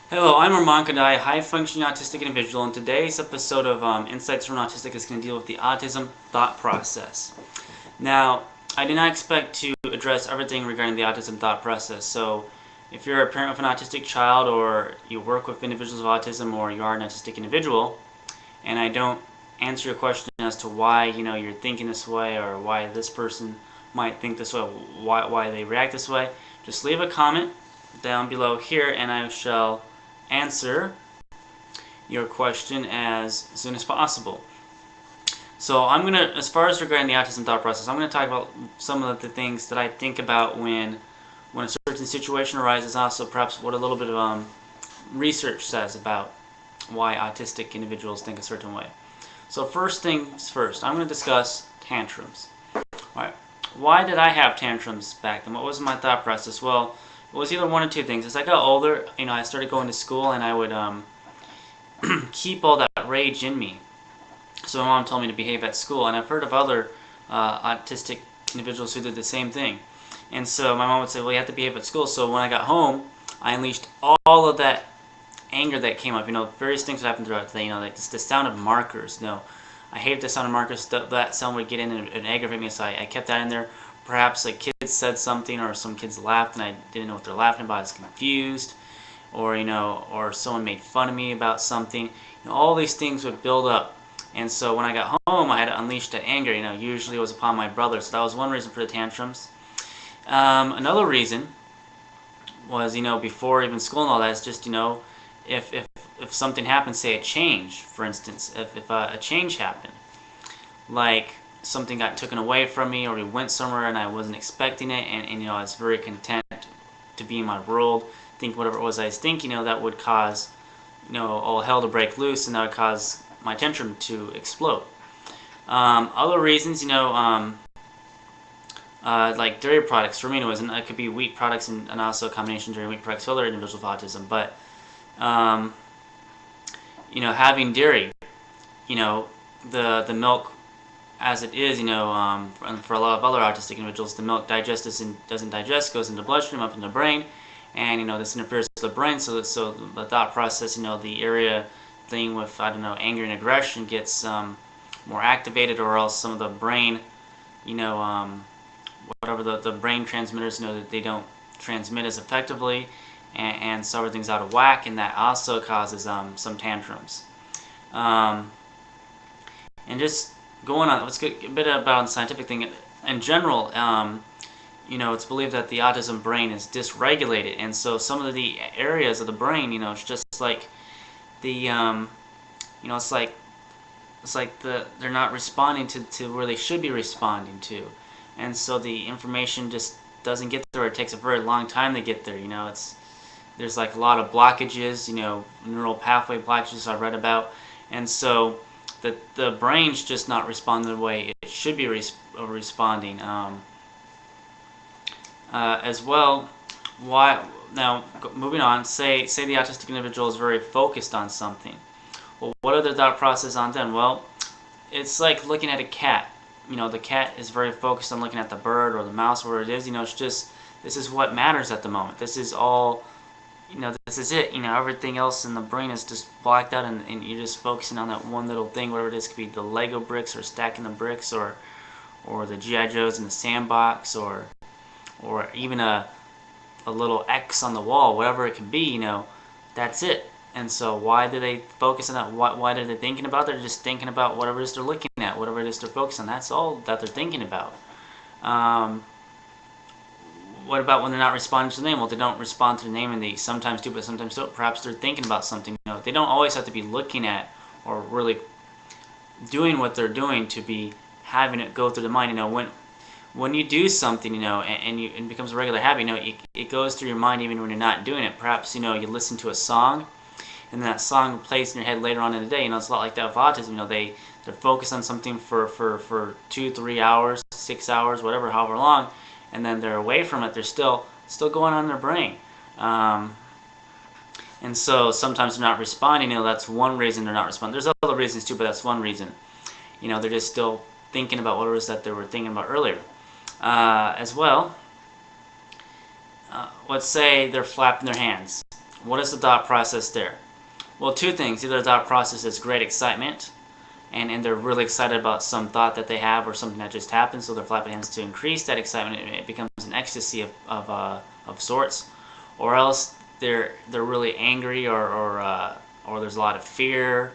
Hello, I'm Arman, Khodaei, high-functioning autistic individual, and today's episode of Insights from Autistic is going to deal with the autism thought process. Now, I did not expect to address everything regarding the autism thought process, so if you're a parent of an autistic child, or you work with individuals with autism, or you are an autistic individual, and I don't answer your question as to why you're thinking this way, or why this person might think this way, why they react this way, just leave a comment down below here, and I shall answer your question as soon as possible. So I'm going to, as far as regarding the autism thought process, I'm going to talk about some of the things that I think about when a certain situation arises, also perhaps what a little bit of research says about why autistic individuals think a certain way. So first things first, I'm going to discuss tantrums. Alright, why did I have tantrums back then? What was my thought process? Well, it was either one or two things. As I got older, I started going to school, and I would keep all that rage in me. So my mom told me to behave at school, and I've heard of other autistic individuals who did the same thing. And so my mom would say, well, you have to behave at school. So when I got home, I unleashed all of that anger that came up. Various things would happen throughout the day. Like the sound of markers. I hated the sound of markers. That sound would get in and aggravate me, so I kept that in there. Perhaps a kid said something, or some kids laughed and I didn't know what they're laughing about. I was confused, or or someone made fun of me about something. All these things would build up, and so when I got home, I had to unleash that anger. Usually it was upon my brother, so that was one reason for the tantrums. Another reason was, before even school and all that, is just, if something happened, say a change, for instance, if a change happened, like something got taken away from me, or we went somewhere and I wasn't expecting it, and I was very content to be in my world, think whatever it was I was thinking, that would cause, all hell to break loose, and that would cause my tantrum to explode. Other reasons, like dairy products, for me it could be wheat products, and also a combination of dairy and wheat products for other individuals with autism, but having dairy, the milk as it is, and for a lot of other autistic individuals, the milk doesn't digest, goes into the bloodstream, up in the brain, and this interferes with the brain, so the thought process, the area thing with, I don't know, anger and aggression gets more activated, or else some of the brain, whatever the brain transmitters, that they don't transmit as effectively, and so everything's out of whack, and that also causes some tantrums. And just going on, let's get a bit about the scientific thing. In general, it's believed that the autism brain is dysregulated, and so some of the areas of the brain, it's just like the, it's like they're not responding to where they should be responding to, and so the information just doesn't get there. It takes a very long time to get there. There's like a lot of blockages, neural pathway blockages I read about, and so the brain's just not responding the way it should be responding. As well, now moving on, say the autistic individual is very focused on something. Well, what are the thought process on then? Well, it's like looking at a cat. The cat is very focused on looking at the bird or the mouse, where it is. It's just, this is what matters at the moment. This is all, this is it. Everything else in the brain is just blacked out, and you're just focusing on that one little thing, whatever it is. It could be the Lego bricks, or stacking the bricks, or the G.I. Joes in the sandbox, or even a little X on the wall, whatever it can be. That's it. And so why do they focus on that? Why are they thinking about? They're just thinking about whatever it is they're looking at, whatever it is they're focused on. That's all that they're thinking about. What about when they're not responding to the name? Well, they don't respond to the name, and they sometimes do, but sometimes don't. Perhaps they're thinking about something. They don't always have to be looking at or really doing what they're doing to be having it go through the mind. When you do something, and it becomes a regular habit, it goes through your mind even when you're not doing it. Perhaps, you listen to a song, and that song plays in your head later on in the day. It's a lot like that with autism. They're focused on something for 2, 3 hours, 6 hours, whatever, however long, and then they're away from it. They're still going on in their brain. And so sometimes they're not responding. That's one reason they're not responding. There's other reasons too, but that's one reason. They're just still thinking about what it was that they were thinking about earlier. As well, let's say they're flapping their hands, what is the thought process there? Well, two things. Either the thought process is great excitement, and they're really excited about some thought that they have or something that just happened, so they're flapping hands to increase that excitement. It becomes an ecstasy of sorts. Or else they're really angry, or there's a lot of fear,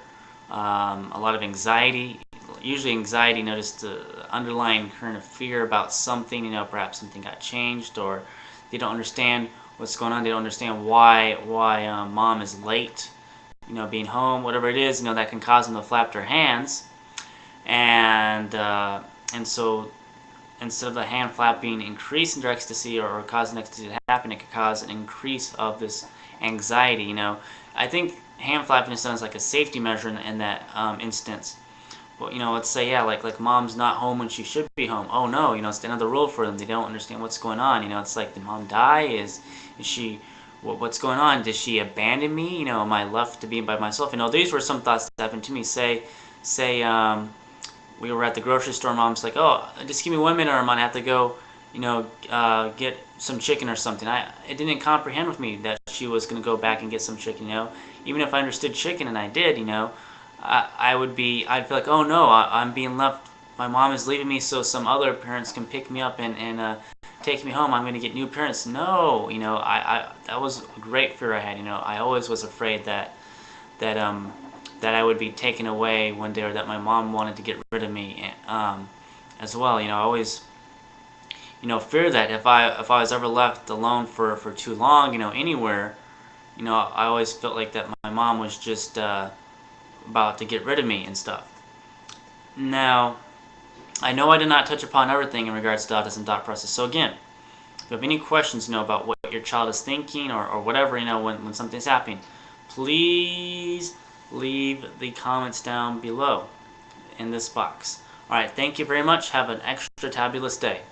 a lot of anxiety. Usually anxiety, notice the underlying current of fear about something, perhaps something got changed, or they don't understand what's going on. They don't understand why mom is late, being home, whatever it is, that can cause them to flap their hands. And so instead of the hand flapping increasing their ecstasy or causing ecstasy to happen, it could cause an increase of this anxiety. I think hand flapping is done as like a safety measure in that instance. But let's say, yeah, like mom's not home when she should be home. Oh no, it's the end of the world for them. They don't understand what's going on. It's like, did mom die? Is she? What's going on? Did she abandon me? Am I left to be by myself? These were some thoughts that happened to me. Say, we were at the grocery store. Mom's like, oh, just give me 1 minute, Arman. I have to go, get some chicken or something. It didn't comprehend with me that she was going to go back and get some chicken. Even if I understood chicken, and I did, I'd feel like, oh no, I'm being left. My mom is leaving me so some other parents can pick me up and take me home. I'm going to get new parents. No, that was a great fear I had. I always was afraid that I would be taken away one day, or that my mom wanted to get rid of me as well. I always fear that if I was ever left alone for too long, anywhere, I always felt like that my mom was just about to get rid of me and stuff. Now, I know I did not touch upon everything in regards to autism thought process. So again, if you have any questions, about what your child is thinking or whatever, when something's happening, please leave the comments down below in this box. Alright, thank you very much. Have an extra tabulous day.